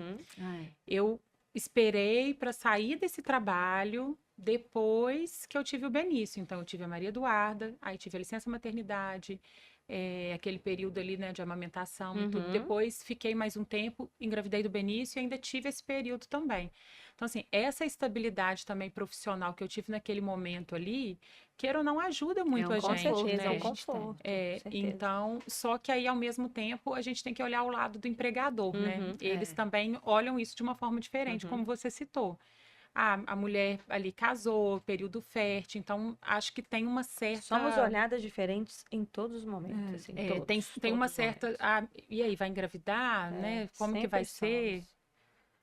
Eu esperei para sair desse trabalho depois que eu tive o Benício. Então, eu tive a Maria Eduarda, aí tive a licença maternidade, aquele período ali, né, de amamentação e tudo. Depois fiquei mais um tempo, engravidei do Benício e ainda tive esse período também. Então, assim, essa estabilidade também profissional que eu tive naquele momento ali, queira ou não, ajuda muito a Com gente, certeza, é um né? conforto. Com certeza. Então, só que aí, ao mesmo tempo, a gente tem que olhar o lado do empregador, né? Eles também olham isso de uma forma diferente, como você citou. a mulher ali casou, período fértil, então acho que tem uma certa... Somos olhadas diferentes em todos os momentos, assim, todos, tem uma todos os certa... momentos. e aí, vai engravidar, né? Como que Sempre vai ser? somos.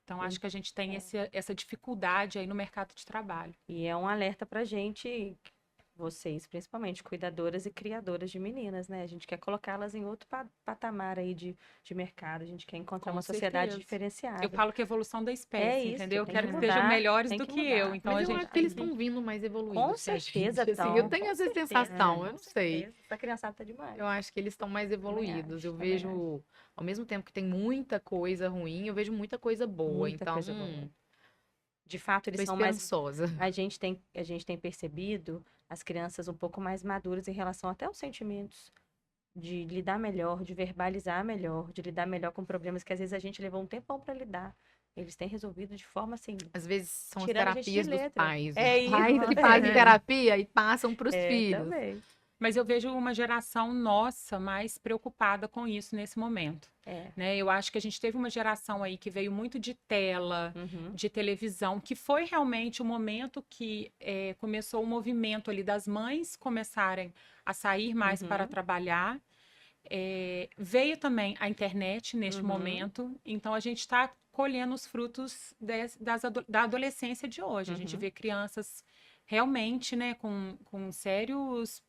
Então, acho que a gente tem essa dificuldade aí no mercado de trabalho. E é um alerta pra gente, vocês, principalmente, cuidadoras e criadoras de meninas, né? A gente quer colocá-las em outro patamar aí de mercado, a gente quer encontrar Com uma sociedade certeza. diferenciada. Eu falo que é evolução da espécie, É isso, entendeu? Eu tem quero que que sejam mudar, melhores tem do que que mudar. eu. Então, Mas a eu gente acho que eles estão vindo mais evoluídos. Com que a gente, certeza assim, estão. eu tenho essa sensação, eu não sei. Essa criançada tá demais. Eu acho que eles estão mais evoluídos. acho, Eu também vejo, ao mesmo tempo que tem muita coisa ruim, eu vejo muita coisa boa. Muita Então, coisa boa. De fato, eles tô são mais. esperançosa. A gente tem percebido as crianças um pouco mais maduras em relação até aos sentimentos. De lidar melhor, de verbalizar melhor, de lidar melhor com problemas que às vezes a gente levou um tempão para lidar. Eles têm resolvido de forma assim, Às vezes são as tirando a gente de terapias dos letra. pais. É Os pais isso. que fazem terapia e passam para os É, filhos. também. Mas eu vejo uma geração nossa mais preocupada com isso nesse momento, É. né? Eu acho que a gente teve uma geração aí que veio muito de tela, Uhum. de televisão, que foi realmente o momento que começou o movimento ali das mães começarem a sair mais para Uhum. trabalhar. Veio também a internet neste Uhum. momento, então a gente está colhendo os frutos da adolescência de hoje. A gente Uhum. vê crianças realmente, né, com sérios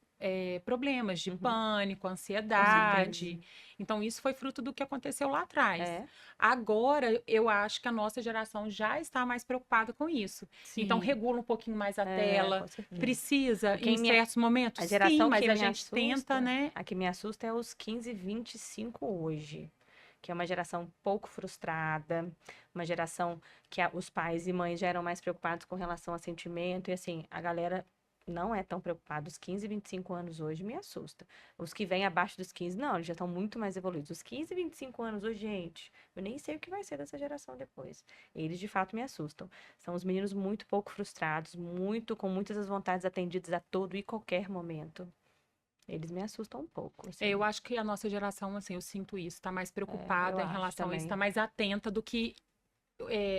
problemas de Uhum. pânico, Com ansiedade. Então, isso foi fruto do que aconteceu lá atrás. É. Agora, eu acho que a nossa geração já está mais preocupada com isso. Então, Sim. regula um pouquinho mais a É, tela. com certeza. Precisa, Porque em certos momentos, A geração sim, mas que a me gente tenta, né? A que me assusta é os 15, 25 hoje. Que é uma geração pouco frustrada, uma geração que os pais e mães já eram mais preocupados com relação a sentimento, e assim, a galera não é tão preocupada. Os 15, 25 anos hoje me assusta. Os que vêm abaixo dos 15, não, eles já estão muito mais evoluídos. Os 15, 25 anos hoje, gente, eu nem sei o que vai ser dessa geração depois. Eles, de fato, me assustam. São os meninos muito pouco frustrados, com muitas das vontades atendidas a todo e qualquer momento. Eles me assustam um pouco. Assim. Eu acho que a nossa geração, assim, eu sinto isso, está mais preocupada eu em acho relação a isso, também. está mais atenta do que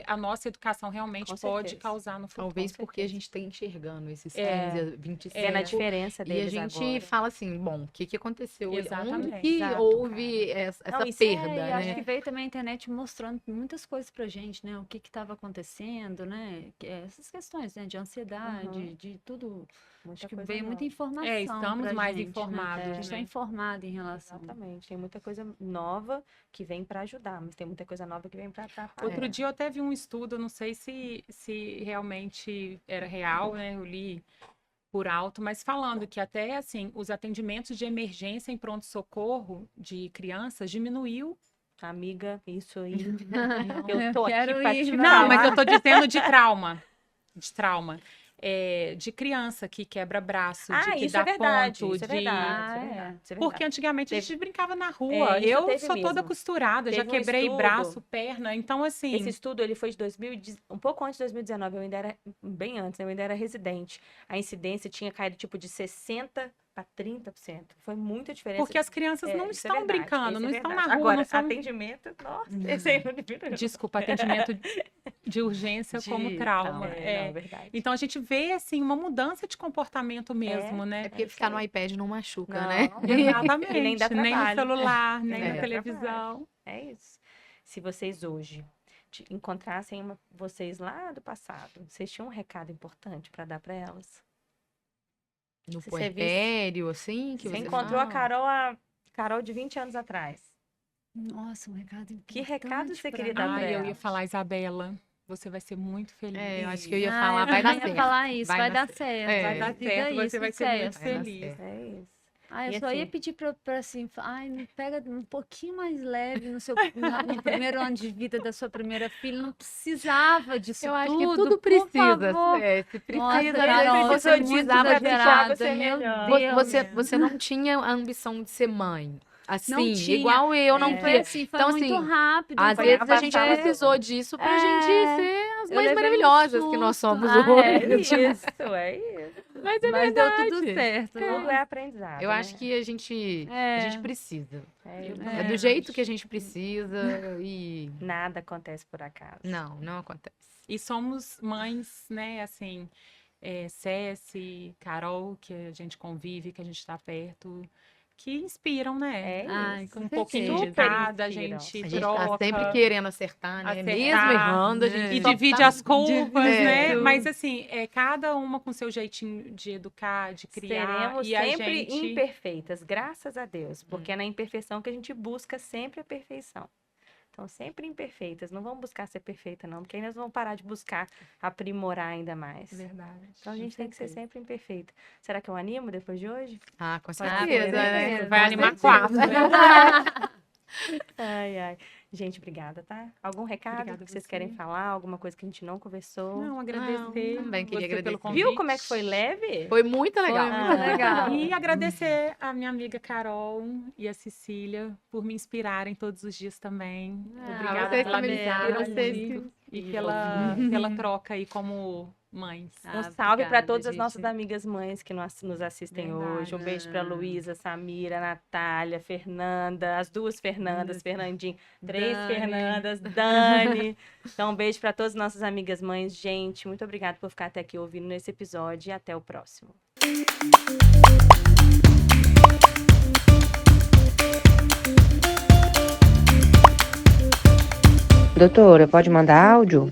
a nossa educação realmente Com pode certeza. causar no futuro. Talvez Com porque a certeza. gente está enxergando esses 15, Vendo a 25. diferença E a deles gente agora. fala assim, bom, o que que aconteceu? Onde Exatamente. que Exato, houve essa Não, isso perda, E né? acho que veio também a internet mostrando muitas coisas pra gente, né? O que estava acontecendo, né? Essas questões, né? De ansiedade, Uhum. de tudo. Muita Acho que coisa veio nova. muita informação estamos pra mais gente, né? informados, A gente está né? informado em relação. Exatamente. Tem muita coisa nova que vem para ajudar, mas tem muita coisa nova que vem para atrapalhar. Outro dia eu até vi um estudo, eu não sei se realmente era real, né? Eu li por alto, mas falando que até assim, os atendimentos de emergência em pronto-socorro de crianças diminuiu. Amiga, isso aí. Eu tô aqui quero pra ir, te vai. Não, falar. mas eu tô dizendo de trauma. De trauma. De criança que quebra braço, de que isso dá é verdade, ponto, isso é de... verdade, Ah, isso é é. verdade, isso é Porque verdade. antigamente a Teve- gente brincava na rua. isso Eu teve sou toda mesmo. costurada, já Teve um quebrei estudo. braço, perna. Então, assim, Esse estudo ele foi de um pouco antes de 2019, eu ainda era bem antes, eu ainda era residente. A incidência tinha caído tipo de 60 para 30%. Foi muita diferença. porque as crianças não Isso é estão verdade, brincando, isso não é estão na verdade. rua, Agora, não são... atendimento, nossa, esse aí não diminuiu. Desculpa, atendimento de urgência como De trauma. trauma. Não, é verdade. Então, a gente vê, assim, uma mudança de comportamento mesmo, né? É porque ficar no iPad não machuca, Não, né? Exatamente. E nem dá nem no trabalho. celular, nem Nem na dá televisão. É isso. Se vocês hoje encontrassem vocês lá do passado, vocês tinham um recado importante para dar para elas? No Se você puerpério, assim, que Você você encontrou a fala. Carol de 20 anos atrás. Nossa, um recado importante. Que recado você pra queria mim. dar pra Ai, eu ela? ia falar, Isabela, você vai ser muito feliz. É, eu acho que eu ia Ah, falar, eu vai dar também ia certo. falar isso, vai dar certo. É. Vai dar Diga certo, você isso, vai ser muito certo. Vai dar feliz. certo. É isso. Ah, eu E só ia assim- pedir pra assim, ai, me pega um pouquinho mais leve no primeiro ano de vida da sua primeira filha. Não precisava disso Eu acho tudo, que tudo por precisa. favor. Se precisa, Nossa, às vezes Carol, você isso é não muito precisava exagerado, você meu melhor. Deus. você não tinha a ambição de ser mãe. Assim, Não tinha. igual eu não Foi queria. assim, foi Então, muito assim, rápido. Às foi vezes a passada. gente precisou disso pra gente ser as Eu mães levei um maravilhosas que nós susto. somos Ah, hoje. É isso, é isso. Mas é Mas deu verdade. tudo certo. Tudo é aprendizado. Eu né? acho que a gente precisa. É, Eu É do jeito que a gente precisa e nada acontece por acaso. não acontece. E somos mães, né, assim, Ceci, Carol, que a gente convive, que a gente está perto, que inspiram, né? É Ai, isso. com Um pouquinho de Super cada, a inspiram. gente A gente troca. tá sempre querendo acertar, né? Acertar, Mesmo errando, a gente E só divide tá- as culpas, É. né? Mas assim, cada uma com seu jeitinho de educar, de criar. Seremos e a sempre gente... imperfeitas, graças a Deus, porque é na imperfeição que a gente busca sempre a perfeição. Então, sempre imperfeitas. Não vamos buscar ser perfeita, não, porque aí nós vamos parar de buscar aprimorar ainda mais. Verdade. Então, a gente tem que ser sempre imperfeita. Será que eu animo depois de hoje? Ah, com Ah, certeza, né? certeza. Vai Com animar certeza. 4. Ai, ai. Gente, obrigada, tá? Algum recado Obrigada que vocês você. querem falar? Alguma coisa que a gente não conversou? Não, agradecer também queria você pelo agradecer. convite. Viu como é que foi leve? Foi muito legal. Foi muito legal. E agradecer a minha amiga Carol e a Cecília por me inspirarem todos os dias também. Obrigada vocês pela também amizade inspiram, e pela troca aí como mães. Um salve para Obrigada, todas as gente. nossas amigas mães que nos assistem Verdade. hoje. Um beijo para Luísa, Samira, Natália, Fernanda, as duas Fernandas, Fernandinho, três Dani. Fernandas, Dani. Então, um beijo para todas as nossas amigas mães. Gente, muito obrigada por ficar até aqui ouvindo nesse episódio e até o próximo. Doutora, pode mandar áudio?